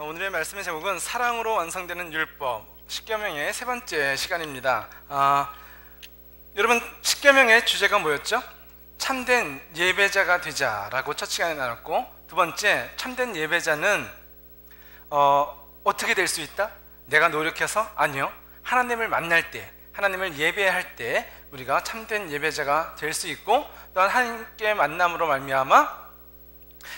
오늘의 말씀의 제목은 사랑으로 완성되는 율법, 십계명의 세 번째 시간입니다. 여러분, 십계명의 주제가 뭐였죠? 참된 예배자가 되자라고 첫 시간에 나눴고, 두 번째, 참된 예배자는 어떻게 될 수 있다? 내가 노력해서? 아니요. 하나님을 만날 때, 하나님을 예배할 때 우리가 참된 예배자가 될 수 있고, 또한 하나님께 만남으로 말미암아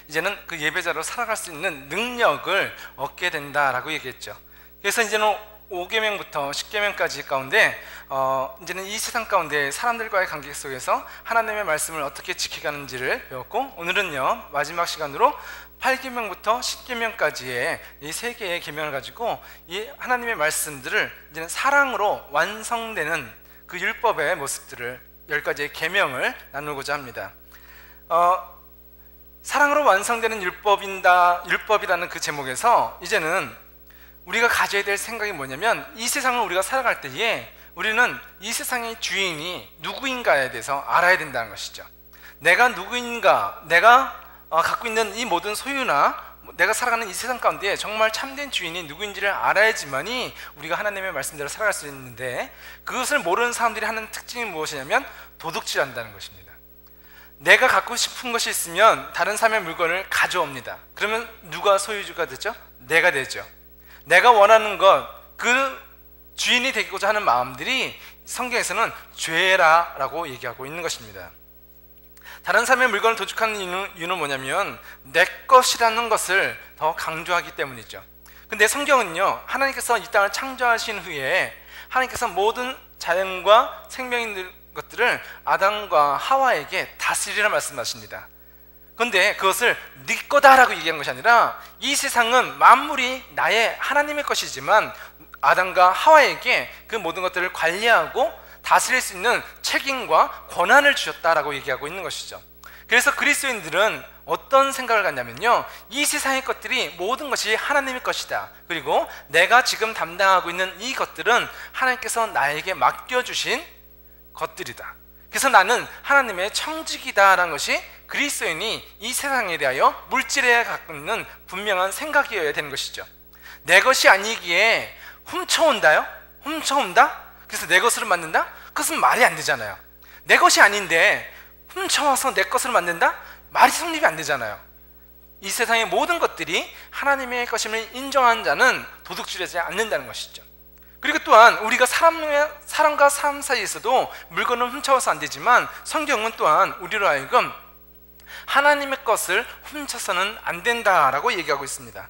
이제는 그 예배자로 살아갈 수 있는 능력을 얻게 된다라고 얘기했죠. 그래서 이제는 5계명부터 10계명까지 가운데 이제는 이 세상 가운데 사람들과의 관계 속에서 하나님의 말씀을 어떻게 지켜가는지를 배웠고, 오늘은요 마지막 시간으로 8계명부터 10계명까지의 이 세 개의 계명을 가지고 이 하나님의 말씀들을 이제는 사랑으로 완성되는 그 율법의 모습들을 10가지의 계명을 나누고자 합니다. 사랑으로 완성되는 율법이라는 그 제목에서 이제는 우리가 가져야 될 생각이 뭐냐면, 이 세상을 우리가 살아갈 때에 우리는 이 세상의 주인이 누구인가에 대해서 알아야 된다는 것이죠. 내가 누구인가, 내가 갖고 있는 이 모든 소유나 내가 살아가는 이 세상 가운데 정말 참된 주인이 누구인지를 알아야지만이 우리가 하나님의 말씀대로 살아갈 수 있는데, 그것을 모르는 사람들이 하는 특징이 무엇이냐면 도둑질한다는 것입니다. 내가 갖고 싶은 것이 있으면 다른 사람의 물건을 가져옵니다. 그러면 누가 소유주가 되죠? 내가 되죠. 내가 원하는 것, 그 주인이 되고자 하는 마음들이 성경에서는 죄라라고 얘기하고 있는 것입니다. 다른 사람의 물건을 도둑하는 이유는 뭐냐면 내 것이라는 것을 더 강조하기 때문이죠. 근데 성경은요, 하나님께서 이 땅을 창조하신 후에 하나님께서 모든 자연과 생명이 있는 것들을 아담과 하와에게 다스리라 말씀하십니다. 그런데 그것을 네 거다라고 얘기한 것이 아니라, 이 세상은 만물이 나의 하나님의 것이지만 아담과 하와에게 그 모든 것들을 관리하고 다스릴 수 있는 책임과 권한을 주셨다라고 얘기하고 있는 것이죠. 그래서 그리스도인들은 어떤 생각을 갖냐면요, 이 세상의 것들이 모든 것이 하나님의 것이다. 그리고 내가 지금 담당하고 있는 이 것들은 하나님께서 나에게 맡겨주신 것들이다. 그래서 나는 하나님의 청지기다라는 것이 그리스도인이 이 세상에 대하여 물질에 갖고 있는 분명한 생각이어야 되는 것이죠. 내 것이 아니기에 훔쳐온다요? 훔쳐온다? 그래서 내 것으로 만든다? 그것은 말이 안 되잖아요. 내 것이 아닌데 훔쳐와서 내 것으로 만든다? 말이 성립이 안 되잖아요. 이 세상의 모든 것들이 하나님의 것임을 인정한 자는 도둑질하지 않는다는 것이죠. 그리고 또한 우리가 사람과 사람 사이에서도 물건을 훔쳐와서 안 되지만, 성경은 또한 우리로 하여금 하나님의 것을 훔쳐서는 안 된다라고 얘기하고 있습니다.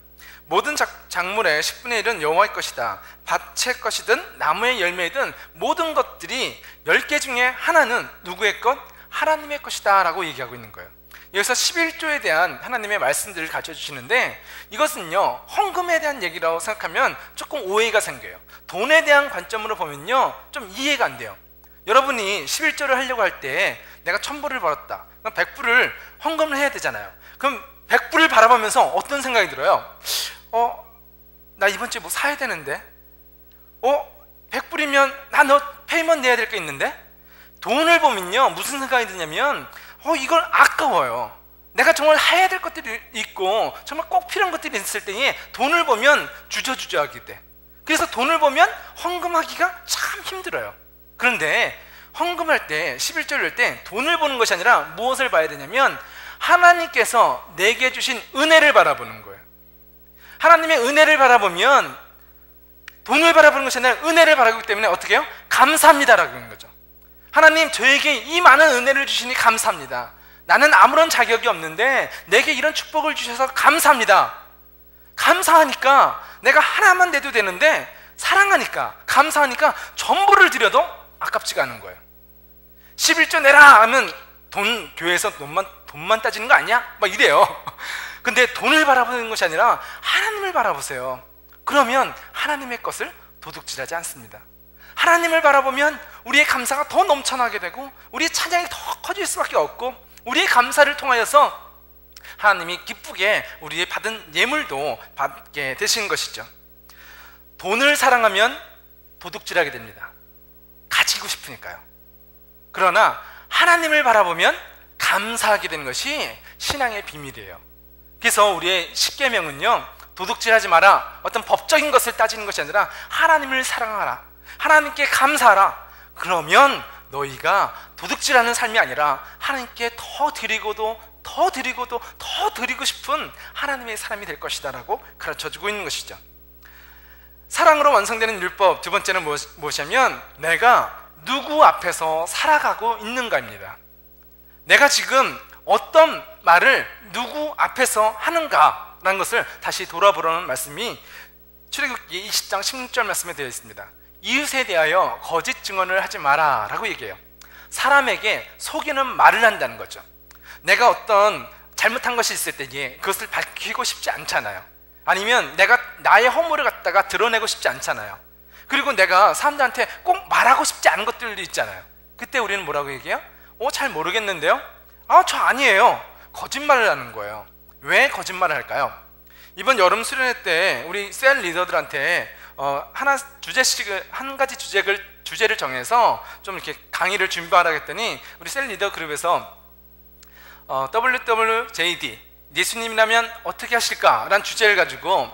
모든 작물의 10분의 1은 여호와의 것이다. 밭의 것이든 나무의 열매이든 모든 것들이 10개 중에 하나는 누구의 것? 하나님의 것이다 라고 얘기하고 있는 거예요. 여기서 11조에 대한 하나님의 말씀들을 가르쳐주시는데, 이것은요 헌금에 대한 얘기라고 생각하면 조금 오해가 생겨요. 돈에 대한 관점으로 보면요 좀 이해가 안 돼요. 여러분이 11조를 하려고 할 때 내가 1000불을 벌었다, 그럼 100불을 헌금을 해야 되잖아요. 그럼 100불을 바라보면서 어떤 생각이 들어요? 나 이번 주에 뭐 사야 되는데? 100불이면 나 너 페이먼트 내야 될 게 있는데? 돈을 보면요 무슨 생각이 드냐면, 이걸 아까워요. 내가 정말 해야 될 것들이 있고 정말 꼭 필요한 것들이 있을 때에 돈을 보면 주저주저하게 돼. 그래서 돈을 보면 헌금하기가 참 힘들어요. 그런데 헌금할 때, 11조를 할 때 돈을 보는 것이 아니라 무엇을 봐야 되냐면, 하나님께서 내게 주신 은혜를 바라보는 거예요. 하나님의 은혜를 바라보면, 돈을 바라보는 것이 아니라 은혜를 바라보기 때문에 어떻게 해요? 감사합니다라고 하는 거죠. 하나님, 저에게 이 많은 은혜를 주시니 감사합니다. 나는 아무런 자격이 없는데 내게 이런 축복을 주셔서 감사합니다. 감사하니까 내가 하나만 내도 되는데, 사랑하니까, 감사하니까 전부를 드려도 아깝지가 않은 거예요. 11조 내라 하면 교회에서 돈만 따지는 거 아니야? 막 이래요. 근데 돈을 바라보는 것이 아니라 하나님을 바라보세요. 그러면 하나님의 것을 도둑질하지 않습니다. 하나님을 바라보면 우리의 감사가 더 넘쳐나게 되고 우리의 찬양이 더 커질 수밖에 없고, 우리의 감사를 통하여서 하나님이 기쁘게 우리의 받은 예물도 받게 되신 것이죠. 돈을 사랑하면 도둑질하게 됩니다. 가지고 싶으니까요. 그러나 하나님을 바라보면 감사하게 되는 것이 신앙의 비밀이에요. 그래서 우리의 십계명은요 도둑질하지 마라, 어떤 법적인 것을 따지는 것이 아니라 하나님을 사랑하라, 하나님께 감사하라. 그러면 너희가 도둑질하는 삶이 아니라 하나님께 더 드리고도 더 드리고도 더 드리고 싶은 하나님의 사람이 될 것이다 라고 가르쳐주고 있는 것이죠. 사랑으로 완성되는 율법 두 번째는 무엇이냐면 내가 누구 앞에서 살아가고 있는가입니다. 내가 지금 어떤 말을 누구 앞에서 하는가라는 것을 다시 돌아보라는 말씀이 출애굽기 20장 16절 말씀에 되어 있습니다. 이웃에 대하여 거짓 증언을 하지 마라 라고 얘기해요. 사람에게 속이는 말을 한다는 거죠. 내가 어떤 잘못한 것이 있을 때에 그것을 밝히고 싶지 않잖아요. 아니면 내가 나의 허물을 갖다가 드러내고 싶지 않잖아요. 그리고 내가 사람들한테 꼭 말하고 싶지 않은 것들도 있잖아요. 그때 우리는 뭐라고 얘기해요? 잘 모르겠는데요? 저 아니에요. 거짓말을 하는 거예요. 왜 거짓말을 할까요? 이번 여름 수련회 때 우리 셀 리더들한테 한 가지 주제를 정해서 좀 이렇게 강의를 준비하라 했더니 우리 셀 리더 그룹에서 WWJD 예수님이라면 어떻게 하실까? 라는 주제를 가지고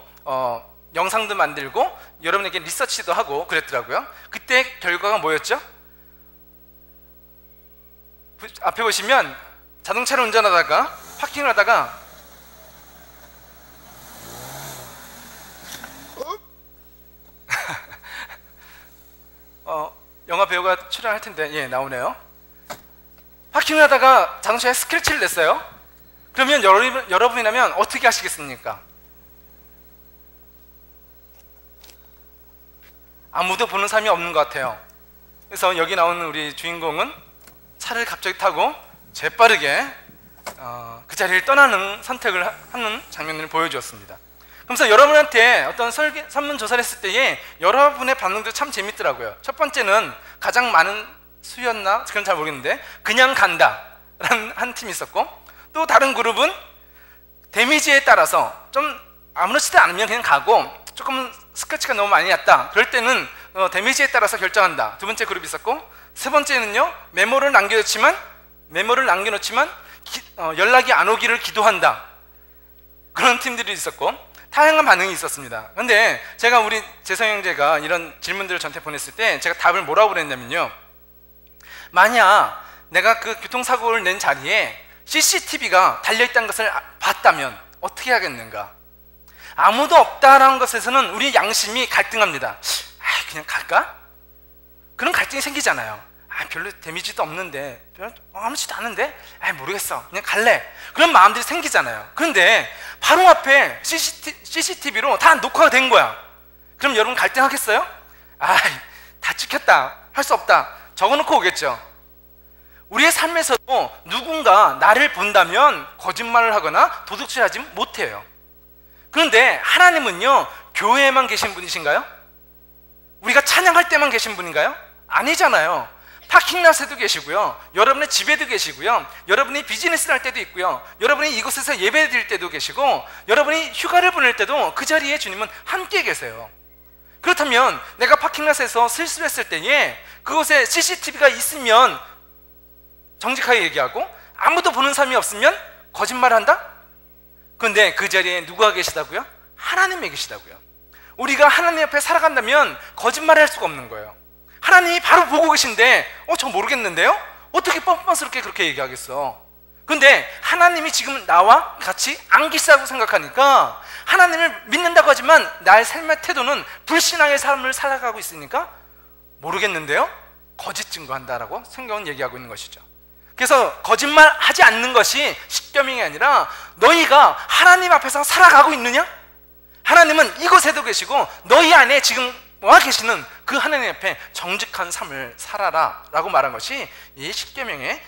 영상도 만들고 여러분에게 리서치도 하고 그랬더라고요. 그때 결과가 뭐였죠? 앞에 보시면 자동차를 운전하다가 파킹을 하다가 영화 배우가 출연할 텐데 예, 나오네요. 파킹을 하다가 자동차에 스크래치를 냈어요. 그러면 여러분이라면 어떻게 하시겠습니까? 아무도 보는 사람이 없는 것 같아요. 그래서 여기 나오는 우리 주인공은 차를 갑자기 타고 재빠르게 그 자리를 떠나는 선택을 하는 장면을 보여주었습니다. 그래서 여러분한테 어떤 설문조사를 했을 때에 여러분의 반응도 참 재밌더라고요. 첫 번째는 가장 많은 수였나? 그건 잘 모르겠는데 그냥 간다 라는 한 팀이 있었고, 또 다른 그룹은 데미지에 따라서 좀 아무렇지도 않으면 그냥 가고 조금 스크래치가 너무 많이 났다 그럴 때는 데미지에 따라서 결정한다. 두 번째 그룹이 있었고, 세 번째는요 메모를 남겨놓지만 연락이 안 오기를 기도한다 그런 팀들이 있었고, 다양한 반응이 있었습니다. 근데 제가 우리 재성 형제가 이런 질문들을 저한테 보냈을 때 제가 답을 뭐라고 그랬냐면요, 만약 내가 그 교통사고를 낸 자리에 CCTV가 달려있다는 것을 봤다면 어떻게 하겠는가? 아무도 없다라는 것에서는 우리 양심이 갈등합니다. 그냥 갈까? 그런 갈등이 생기잖아요. 별로 데미지도 없는데, 아무렇지도 않은데, 모르겠어, 그냥 갈래. 그런 마음들이 생기잖아요. 그런데 바로 앞에 CCTV로 다 녹화가 된 거야. 그럼 여러분 갈등하겠어요? 다 찍혔다, 할 수 없다, 적어놓고 오겠죠. 우리의 삶에서도 누군가 나를 본다면 거짓말을 하거나 도둑질하지 못해요. 그런데 하나님은요, 교회에만 계신 분이신가요? 우리가 찬양할 때만 계신 분인가요? 아니잖아요. 파킹랏에도 계시고요, 여러분의 집에도 계시고요, 여러분이 비즈니스를 할 때도 있고요, 여러분이 이곳에서 예배 드릴 때도 계시고, 여러분이 휴가를 보낼 때도 그 자리에 주님은 함께 계세요. 그렇다면 내가 파킹랏에서 실수했을 때에 그곳에 CCTV가 있으면 정직하게 얘기하고 아무도 보는 사람이 없으면 거짓말을 한다? 그런데 그 자리에 누가 계시다고요? 하나님이 계시다고요. 우리가 하나님 앞에 살아간다면 거짓말을 할 수가 없는 거예요. 하나님이 바로 보고 계신데 저 모르겠는데요? 어떻게 뻔뻔스럽게 그렇게 얘기하겠어? 근데 하나님이 지금 나와 같이 안 계시다고 생각하니까 하나님을 믿는다고 하지만 나의 삶의 태도는 불신앙의 삶을 살아가고 있으니까 모르겠는데요? 거짓 증거한다라고 성경은 얘기하고 있는 것이죠. 그래서 거짓말하지 않는 것이 십계명이 아니라 너희가 하나님 앞에서 살아가고 있느냐? 하나님은 이곳에도 계시고 너희 안에 지금 와 계시는 그 하나님 앞에 정직한 삶을 살아라 라고 말한 것이 이 십계명의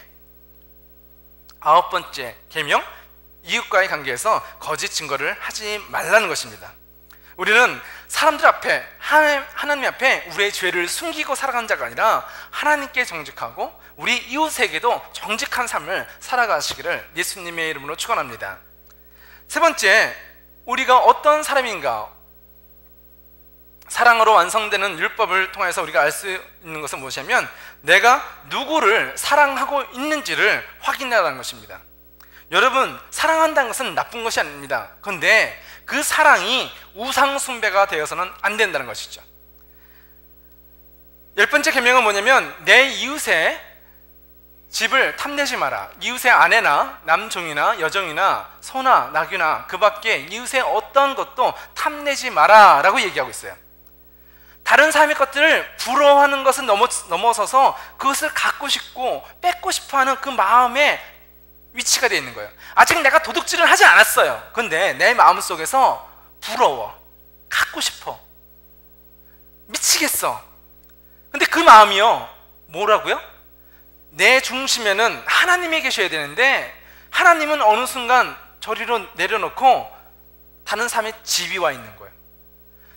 9번째 계명, 이웃과의 관계에서 거짓 증거를 하지 말라는 것입니다. 우리는 사람들 앞에, 하나님 앞에 우리의 죄를 숨기고 살아가는 자가 아니라 하나님께 정직하고 우리 이웃에게도 정직한 삶을 살아가시기를 예수님의 이름으로 축원합니다. 세 번째, 우리가 어떤 사람인가, 사랑으로 완성되는 율법을 통해서 우리가 알 수 있는 것은 무엇이냐면 내가 누구를 사랑하고 있는지를 확인하라는 것입니다. 여러분, 사랑한다는 것은 나쁜 것이 아닙니다. 그런데 그 사랑이 우상숭배가 되어서는 안 된다는 것이죠. 10번째 계명은 뭐냐면 내 이웃의 집을 탐내지 마라. 이웃의 아내나 남종이나 여종이나 소나 나귀나 그 밖에 이웃의 어떤 것도 탐내지 마라 라고 얘기하고 있어요. 다른 사람의 것들을 부러워하는 것은 넘어서서 그것을 갖고 싶고 뺏고 싶어하는 그 마음에 위치가 되어 있는 거예요. 아직 내가 도둑질을 하지 않았어요. 근데 내 마음속에서 부러워, 갖고 싶어, 미치겠어. 근데 그 마음이요, 뭐라고요? 내 중심에는 하나님이 계셔야 되는데 하나님은 어느 순간 저리로 내려놓고 다른 사람의 집이 와 있는 거예요.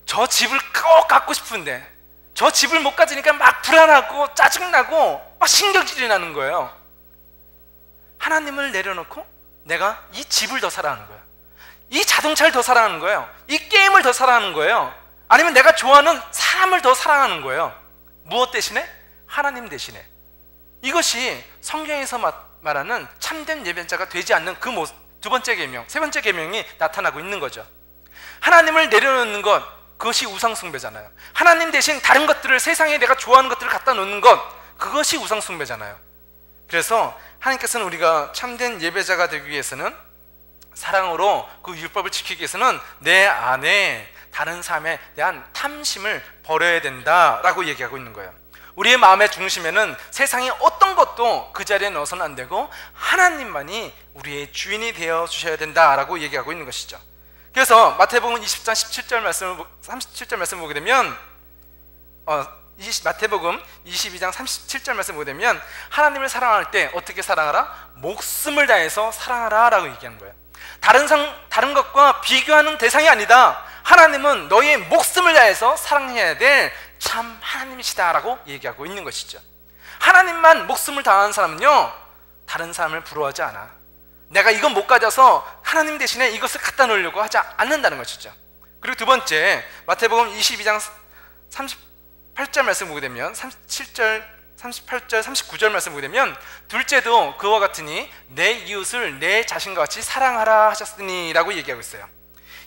저 집을 꼭 갖고 싶은데 저 집을 못 가지니까 막 불안하고 짜증나고 막 신경질이 나는 거예요. 하나님을 내려놓고 내가 이 집을 더 사랑하는 거예요. 이 자동차를 더 사랑하는 거예요. 이 게임을 더 사랑하는 거예요. 아니면 내가 좋아하는 사람을 더 사랑하는 거예요. 무엇 대신에? 하나님 대신에. 이것이 성경에서 말하는 참된 예배자가 되지 않는 그 모습, 두 번째 계명, 세 번째 계명이 나타나고 있는 거죠. 하나님을 내려놓는 것, 그것이 우상숭배잖아요. 하나님 대신 다른 것들을, 세상에 내가 좋아하는 것들을 갖다 놓는 것, 그것이 우상숭배잖아요. 그래서 하나님께서는 우리가 참된 예배자가 되기 위해서는, 사랑으로 그 율법을 지키기 위해서는 내 안에 다른 사람에 대한 탐심을 버려야 된다라고 얘기하고 있는 거예요. 우리의 마음의 중심에는 세상의 어떤 것도 그 자리에 넣어서는 안 되고 하나님만이 우리의 주인이 되어 주셔야 된다라고 얘기하고 있는 것이죠. 그래서 마태복음 20장 17절 말씀을 37절 말씀을 보게 되면 마태복음 22장 37절 말씀을 보게 되면 하나님을 사랑할 때 어떻게 사랑하라? 목숨을 다해서 사랑하라 라고 얘기하는 거예요. 다른 것과 비교하는 대상이 아니다. 하나님은 너의 목숨을 다해서 사랑해야 될 참 하나님이시다 라고 얘기하고 있는 것이죠. 하나님만 목숨을 다하는 사람은요, 다른 사람을 부러워하지 않아. 내가 이건 못 가져서 하나님 대신에 이것을 갖다 놓으려고 하지 않는다는 것이죠. 그리고 두 번째, 마태복음 22장 38절 말씀 보게 되면 37절, 38절, 39절 말씀 보게 되면 둘째도 그와 같으니 내 이웃을 내 자신과 같이 사랑하라 하셨으니 라고 얘기하고 있어요.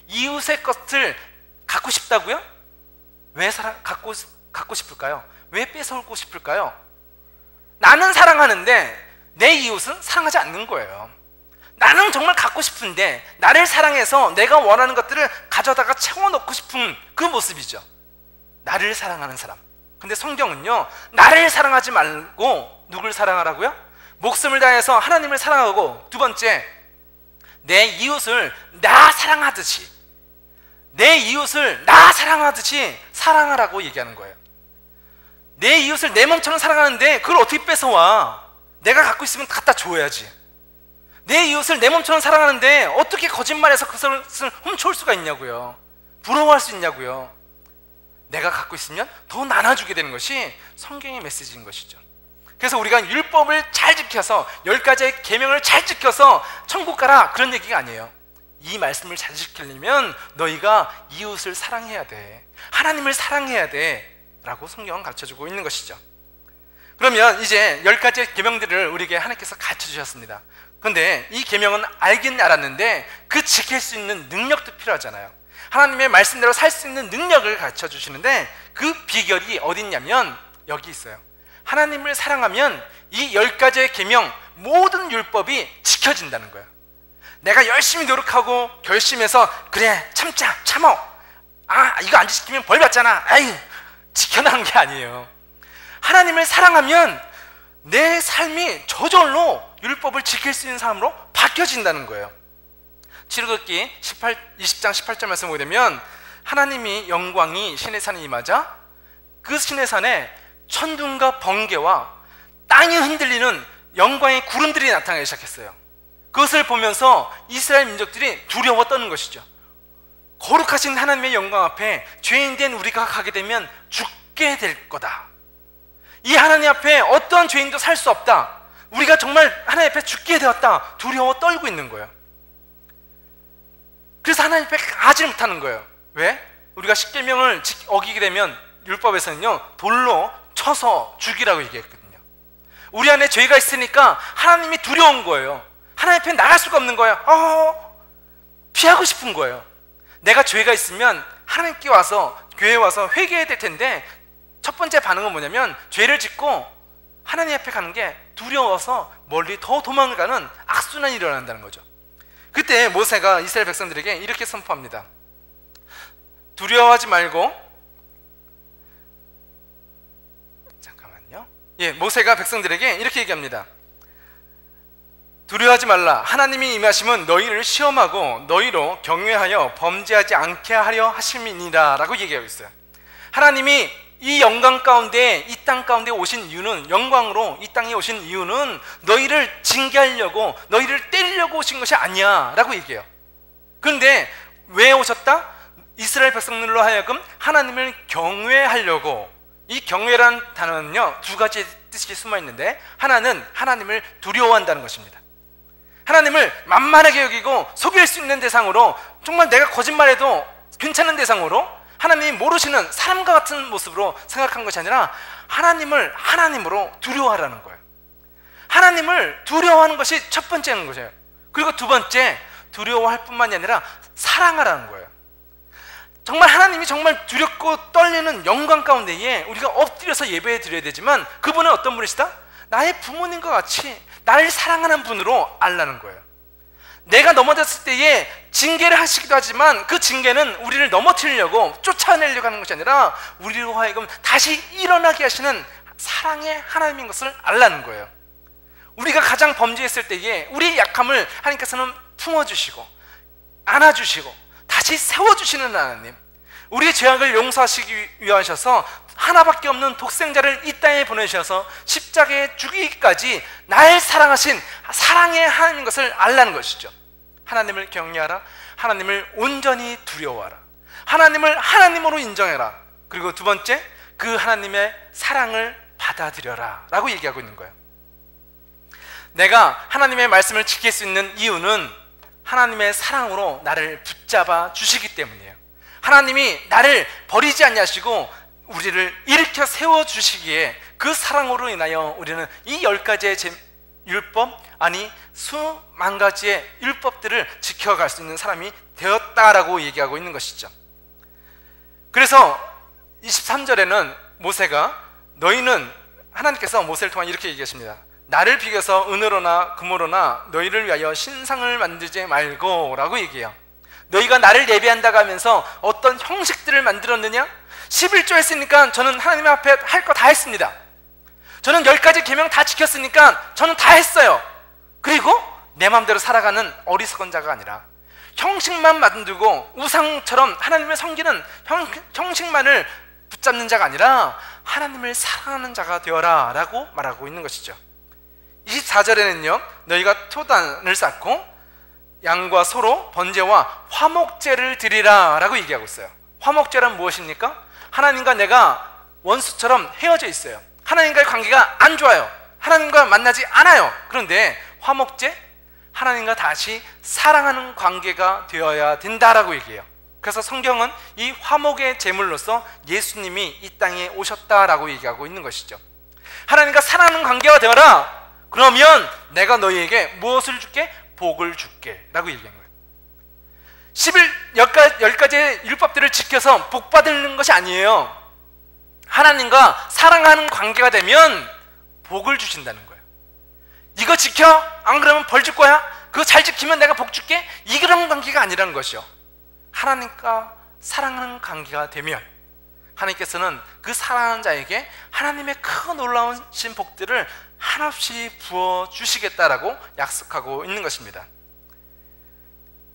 이웃의 것을 갖고 싶다고요? 왜 갖고 싶을까요? 왜 뺏어오고 싶을까요? 나는 사랑하는데 내 이웃은 사랑하지 않는 거예요. 나는 정말 갖고 싶은데 나를 사랑해서 내가 원하는 것들을 가져다가 채워넣고 싶은 그 모습이죠. 나를 사랑하는 사람. 근데 성경은요, 나를 사랑하지 말고 누굴 사랑하라고요? 목숨을 다해서 하나님을 사랑하고, 두 번째, 내 이웃을 나 사랑하듯이, 내 이웃을 나 사랑하듯이 사랑하라고 얘기하는 거예요. 내 이웃을 내 몸처럼 사랑하는데 그걸 어떻게 뺏어와? 내가 갖고 있으면 갖다 줘야지. 내 이웃을 내 몸처럼 사랑하는데 어떻게 거짓말해서 그것을 훔쳐올 수가 있냐고요. 부러워할 수 있냐고요. 내가 갖고 있으면 더 나눠주게 되는 것이 성경의 메시지인 것이죠. 그래서 우리가 율법을 잘 지켜서 10가지의 계명을 잘 지켜서 천국 가라, 그런 얘기가 아니에요. 이 말씀을 잘 지키려면 너희가 이웃을 사랑해야 돼, 하나님을 사랑해야 돼 라고 성경은 가르쳐주고 있는 것이죠. 그러면 이제 10가지의 계명들을 우리에게 하나님께서 가르쳐 주셨습니다. 그런데 이 계명은 알긴 알았는데 그 지킬 수 있는 능력도 필요하잖아요. 하나님의 말씀대로 살 수 있는 능력을 가르쳐 주시는데 그 비결이 어디 있냐면 여기 있어요. 하나님을 사랑하면 이 10가지의 계명, 모든 율법이 지켜진다는 거예요. 내가 열심히 노력하고 결심해서 그래 참어, 이거 안 지키면 벌 받잖아, 지켜나는 게 아니에요. 하나님을 사랑하면 내 삶이 저절로 율법을 지킬 수 있는 사람으로 바뀌어진다는 거예요. 출애굽기 20장 18절 말씀 보게 되면 하나님이 영광이 시내 산에 임하자 그 시내 산에 천둥과 번개와 땅이 흔들리는 영광의 구름들이 나타나기 시작했어요. 그것을 보면서 이스라엘 민족들이 두려워 떠는 것이죠. 거룩하신 하나님의 영광 앞에 죄인된 우리가 가게 되면 죽게 될 거다. 이 하나님 앞에 어떠한 죄인도 살 수 없다. 우리가 정말 하나님 앞에 죽게 되었다. 두려워 떨고 있는 거예요. 그래서 하나님 앞에 가지 못하는 거예요. 왜? 우리가 십계명을 어기게 되면 율법에서는요, 돌로 쳐서 죽이라고 얘기했거든요. 우리 안에 죄가 있으니까 하나님이 두려운 거예요. 하나님 앞에 나갈 수가 없는 거예요. 피하고 싶은 거예요. 내가 죄가 있으면 하나님께 와서, 교회에 와서 회개해야 될 텐데 첫 번째 반응은 뭐냐면 죄를 짓고 하나님 앞에 가는 게 두려워서 멀리 더 도망가는 악순환이 일어난다는 거죠. 그때 모세가 이스라엘 백성들에게 이렇게 선포합니다. 두려워하지 말고, 잠깐만요. 모세가 백성들에게 이렇게 얘기합니다. 두려워하지 말라. 하나님이 임하심은 너희를 시험하고 너희로 경외하여 범죄하지 않게 하려 하심이니라 라고 얘기하고 있어요. 하나님이 이 영광 가운데, 이 땅 가운데 오신 이유는, 영광으로 이 땅에 오신 이유는 너희를 징계하려고, 너희를 때리려고 오신 것이 아니야 라고 얘기해요. 그런데 왜 오셨다? 이스라엘 백성들로 하여금 하나님을 경외하려고. 이 경외라는 단어는요, 두 가지 뜻이 숨어 있는데, 하나는 하나님을 두려워한다는 것입니다. 하나님을 만만하게 여기고 속일 수 있는 대상으로, 정말 내가 거짓말해도 괜찮은 대상으로, 하나님이 모르시는 사람과 같은 모습으로 생각한 것이 아니라 하나님을 하나님으로 두려워하라는 거예요. 하나님을 두려워하는 것이 첫 번째인 거예요. 그리고 두 번째, 두려워할 뿐만이 아니라 사랑하라는 거예요. 정말 하나님이 정말 두렵고 떨리는 영광 가운데에 우리가 엎드려서 예배해 드려야 되지만, 그분은 어떤 분이시다? 나의 부모님과 같이 나를 사랑하는 분으로 알라는 거예요. 내가 넘어졌을 때에 징계를 하시기도 하지만 그 징계는 우리를 넘어뜨리려고, 쫓아내려고 하는 것이 아니라 우리로 하여금 다시 일어나게 하시는 사랑의 하나님인 것을 알라는 거예요. 우리가 가장 범죄했을 때에 우리의 약함을 하나님께서는 품어주시고 안아주시고 다시 세워주시는 하나님, 우리의 죄악을 용서하시기 위하셔서 하나밖에 없는 독생자를 이 땅에 보내셔서 십자가에 죽이기까지 날 사랑하신 사랑의 하나님인 것을 알라는 것이죠. 하나님을 경외하라. 하나님을 온전히 두려워하라. 하나님을 하나님으로 인정해라. 그리고 두 번째, 그 하나님의 사랑을 받아들여라 라고 얘기하고 있는 거예요. 내가 하나님의 말씀을 지킬 수 있는 이유는 하나님의 사랑으로 나를 붙잡아 주시기 때문이에요. 하나님이 나를 버리지 않으시고 우리를 일으켜 세워주시기에 그 사랑으로 인하여 우리는 이 10가지의 율법, 아니 수만 가지의 율법들을 지켜갈 수 있는 사람이 되었다라고 얘기하고 있는 것이죠. 그래서 23절에는 모세가, 너희는, 하나님께서 모세를 통해 이렇게 얘기하십니다. 나를 비교해서 은으로나 금으로나 너희를 위하여 신상을 만들지 말고 라고 얘기해요. 너희가 나를 예배한다고 하면서 어떤 형식들을 만들었느냐? 11조 했으니까 저는 하나님 앞에 할 거 다 했습니다. 저는 10가지 계명 다 지켰으니까 저는 다 했어요. 그리고 내 마음대로 살아가는 어리석은 자가 아니라 형식만 만들고 우상처럼 하나님을 섬기는 형식만을 붙잡는 자가 아니라 하나님을 사랑하는 자가 되어라 라고 말하고 있는 것이죠. 24절에는요, 너희가 토단을 쌓고 양과 소로 번제와 화목제를 드리라 라고 얘기하고 있어요. 화목제란 무엇입니까? 하나님과 내가 원수처럼 헤어져 있어요. 하나님과의 관계가 안 좋아요. 하나님과 만나지 않아요. 그런데 화목제, 하나님과 다시 사랑하는 관계가 되어야 된다라고 얘기해요. 그래서 성경은 이 화목의 제물로서 예수님이 이 땅에 오셨다라고 얘기하고 있는 것이죠. 하나님과 사랑하는 관계가 되어라. 그러면 내가 너희에게 무엇을 줄게? 복을 줄게 라고 얘기한 거예요. 10가지의 율법들을 지켜서 복 받는 것이 아니에요. 하나님과 사랑하는 관계가 되면 복을 주신다는 거예요. 이거 지켜? 안 그러면 벌 줄 거야? 그거 잘 지키면 내가 복 줄게? 이런 관계가 아니라는 것이요. 하나님과 사랑하는 관계가 되면 하나님께서는 그 사랑하는 자에게 하나님의 큰 놀라우신 복들을 한없이 부어주시겠다라고 약속하고 있는 것입니다.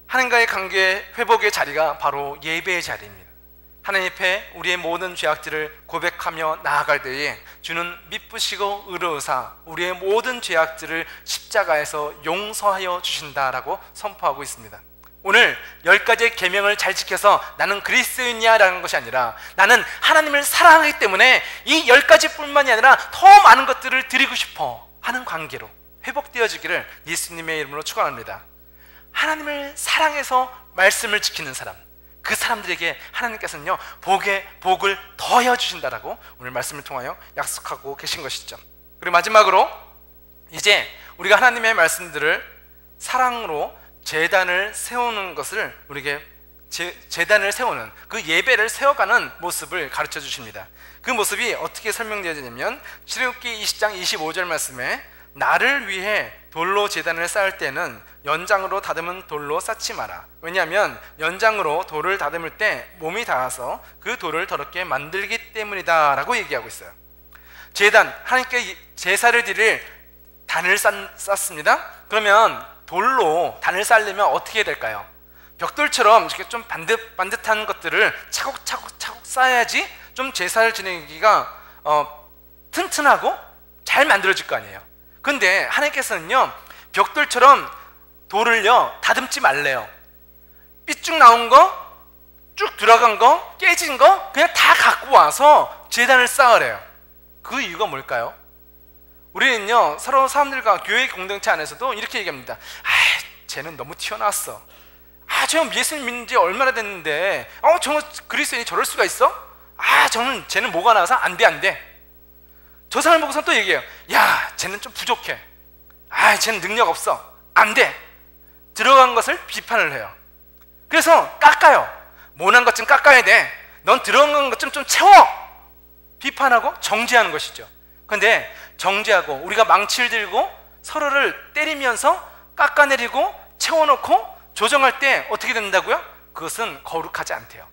하나님과의 관계 회복의 자리가 바로 예배의 자리입니다. 하나님 앞에 우리의 모든 죄악들을 고백하며 나아갈 때에 주는 미쁘시고 의로우사 우리의 모든 죄악들을 십자가에서 용서하여 주신다라고 선포하고 있습니다. 오늘 10가지의 계명을 잘 지켜서 나는 그리스도인이야 라는 것이 아니라 나는 하나님을 사랑하기 때문에 이 10가지 뿐만이 아니라 더 많은 것들을 드리고 싶어 하는 관계로 회복되어지기를 예수님의 이름으로 축원합니다. 하나님을 사랑해서 말씀을 지키는 사람, 그 사람들에게 하나님께서는요 복을 더해 주신다라고 오늘 말씀을 통하여 약속하고 계신 것이죠. 그리고 마지막으로 이제 우리가 하나님의 말씀들을 사랑으로 제단을 세우는 것을 우리에게 제단을 세우는 그 예배를 세워가는 모습을 가르쳐 주십니다. 그 모습이 어떻게 설명되어지냐면 출애굽기 20장 25절 말씀에 나를 위해 돌로 제단을 쌓을 때는 연장으로 다듬은 돌로 쌓지 마라. 왜냐하면 연장으로 돌을 다듬을 때 몸이 닿아서 그 돌을 더럽게 만들기 때문이다 라고 얘기하고 있어요. 제단, 하나님께 제사를 드릴 단을 쌓습니다. 그러면 돌로 단을 쌓으려면 어떻게 될까요? 벽돌처럼 이렇게 좀 반듯한 것들을 차곡차곡 쌓아야지 좀 제사를 지내기가 튼튼하고 잘 만들어질 거 아니에요. 근데 하나님께서는요, 벽돌처럼 돌을요 다듬지 말래요. 삐쭉 나온 거, 쭉 들어간 거, 깨진 거 그냥 다 갖고 와서 제단을 쌓으래요. 그 이유가 뭘까요? 우리는요 서로 사람들과 교회 공동체 안에서도 이렇게 얘기합니다. 쟤는 너무 튀어나왔어. 저 예수님 믿는 지 얼마나 됐는데 저는 그리스도인이 저럴 수가 있어? 쟤는 뭐가 나와서 안 돼. 저 사람을 보고서 또 얘기해요. 야, 쟤는 좀 부족해. 쟤는 능력 없어. 안 돼. 들어간 것을 비판을 해요. 그래서 깎아요. 모난 것 좀 깎아야 돼. 넌 들어간 것 좀 채워. 비판하고 정죄하는 것이죠. 그런데 정죄하고 우리가 망치를 들고 서로를 때리면서 깎아내리고 채워놓고 조정할 때 어떻게 된다고요? 그것은 거룩하지 않대요.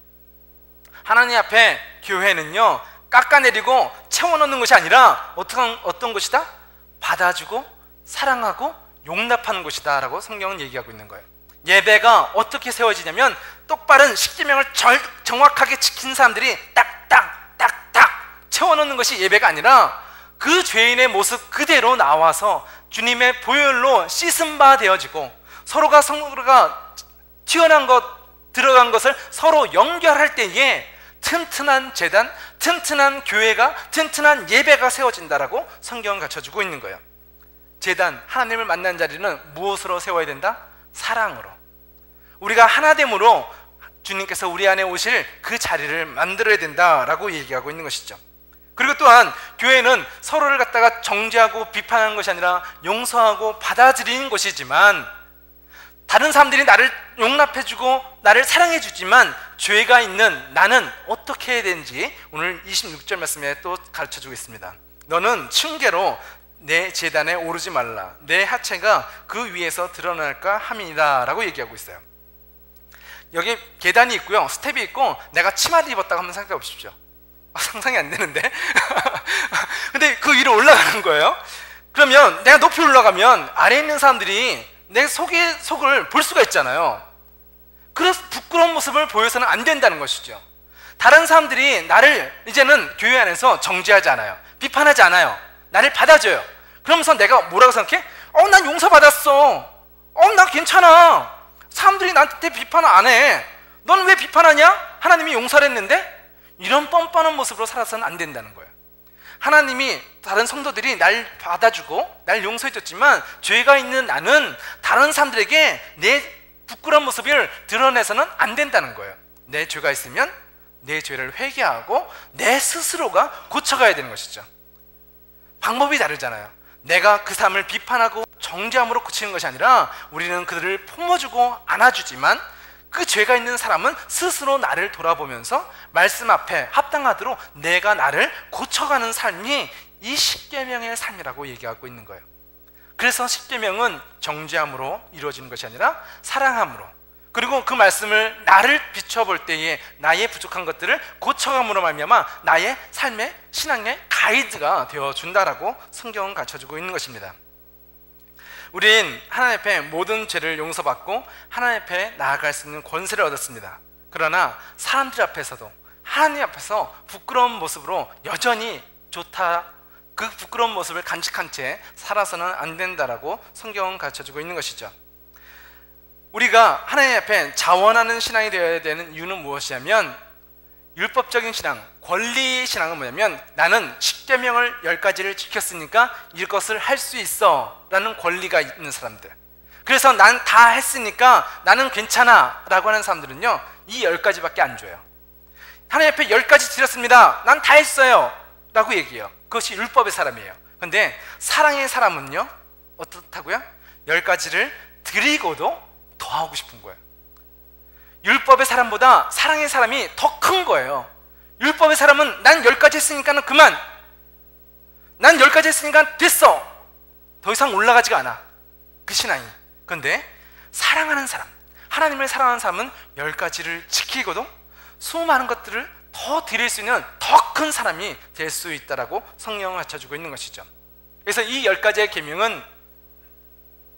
하나님 앞에 교회는요 깎아내리고 채워넣는 것이 아니라 어떤 것이다? 받아주고 사랑하고 용납하는 것이다 라고 성경은 얘기하고 있는 거예요. 예배가 어떻게 세워지냐면 똑바른 십계명을 정확하게 지킨 사람들이 딱딱딱딱 채워넣는 것이 예배가 아니라 그 죄인의 모습 그대로 나와서 주님의 보혈로 씻은 바 되어지고 서로가 튀어난 것, 들어간 것을 서로 연결할 때에 튼튼한 제단, 튼튼한 교회가, 튼튼한 예배가 세워진다라고 성경은 갖춰주고 있는 거예요. 제단, 하나님을 만난 자리는 무엇으로 세워야 된다? 사랑으로. 우리가 하나됨으로 주님께서 우리 안에 오실 그 자리를 만들어야 된다라고 얘기하고 있는 것이죠. 그리고 또한 교회는 서로를 갖다가 정죄하고 비판하는 것이 아니라 용서하고 받아들이는 것이지만 다른 사람들이 나를 용납해주고 나를 사랑해주지만 죄가 있는 나는 어떻게 해야 되는지 오늘 26절 말씀에 또 가르쳐주고 있습니다. 너는 층계로 내 제단에 오르지 말라. 내 하체가 그 위에서 드러날까 함이니라 라고 얘기하고 있어요. 여기 계단이 있고요, 스텝이 있고 내가 치마를 입었다고 한번 생각해 보십시오. 상상이 안 되는데 근데 그 위로 올라가는 거예요. 그러면 내가 높이 올라가면 아래에 있는 사람들이 내 속을 볼 수가 있잖아요. 그래서 부끄러운 모습을 보여서는 안 된다는 것이죠. 다른 사람들이 나를 이제는 교회 안에서 정죄하지 않아요. 비판하지 않아요. 나를 받아줘요. 그러면서 내가 뭐라고 생각해? 난 용서받았어. 나 괜찮아. 사람들이 나한테 비판 안 해. 넌 왜 비판하냐? 하나님이 용서를 했는데? 이런 뻔뻔한 모습으로 살아서는 안 된다는 거예요. 하나님이 다른 성도들이 날 받아주고 날 용서해줬지만 죄가 있는 나는 다른 사람들에게 내 부끄러운 모습을 드러내서는 안 된다는 거예요. 내 죄가 있으면 내 죄를 회개하고 내 스스로가 고쳐가야 되는 것이죠. 방법이 다르잖아요. 내가 그 사람을 비판하고 정죄함으로 고치는 것이 아니라 우리는 그들을 품어주고 안아주지만 그 죄가 있는 사람은 스스로 나를 돌아보면서 말씀 앞에 합당하도록 내가 나를 고쳐가는 삶이 이 십계명의 삶이라고 얘기하고 있는 거예요. 그래서 십계명은 정죄함으로 이루어지는 것이 아니라 사랑함으로, 그리고 그 말씀을 나를 비춰볼 때에 나의 부족한 것들을 고쳐감으로 말미암아 나의 삶의 신앙의 가이드가 되어준다라고 성경은 갖춰주고 있는 것입니다. 우린 하나님 앞에 모든 죄를 용서받고 하나님 앞에 나아갈 수 있는 권세를 얻었습니다. 그러나 사람들 앞에서도 하나님 앞에서 부끄러운 모습으로 여전히 좋다, 그 부끄러운 모습을 간직한 채 살아서는 안 된다라고 성경은 가르쳐주고 있는 것이죠. 우리가 하나님 앞에 자원하는 신앙이 되어야 되는 이유는 무엇이냐면, 율법적인 신앙, 권리 신앙은 뭐냐면 나는 십계명을 10가지를 지켰으니까 이것을 할 수 있어 라는 권리가 있는 사람들, 그래서 난 다 했으니까 나는 괜찮아 라고 하는 사람들은요 이 10가지밖에 안 줘요. 하나님 앞에 10가지 드렸습니다, 난 다 했어요 라고 얘기해요. 그것이 율법의 사람이에요. 근데 사랑의 사람은요 어떻다고요? 10가지를 드리고도 더 하고 싶은 거예요. 율법의 사람보다 사랑의 사람이 더 큰 거예요. 율법의 사람은 난 10가지 했으니까 그만, 난 10가지 했으니까 됐어, 더 이상 올라가지가 않아, 그 신앙이. 그런데 사랑하는 사람, 하나님을 사랑하는 사람은 10가지를 지키고도 수많은 것들을 더 드릴 수 있는 더 큰 사람이 될 수 있다라고 성경을 가르쳐주고 있는 것이죠. 그래서 이 10가지의 계명은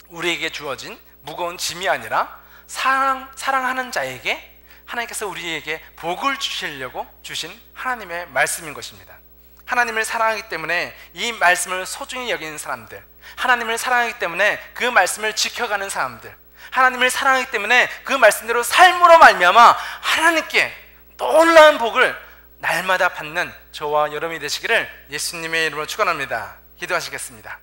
우리에게 주어진 무거운 짐이 아니라 사랑하는 자에게 하나님께서 우리에게 복을 주시려고 주신 하나님의 말씀인 것입니다. 하나님을 사랑하기 때문에 이 말씀을 소중히 여기는 사람들, 하나님을 사랑하기 때문에 그 말씀을 지켜가는 사람들, 하나님을 사랑하기 때문에 그 말씀대로 삶으로 말미암아 하나님께 놀라운 복을 날마다 받는 저와 여러분이 되시기를 예수님의 이름으로 축원합니다. 기도하시겠습니다.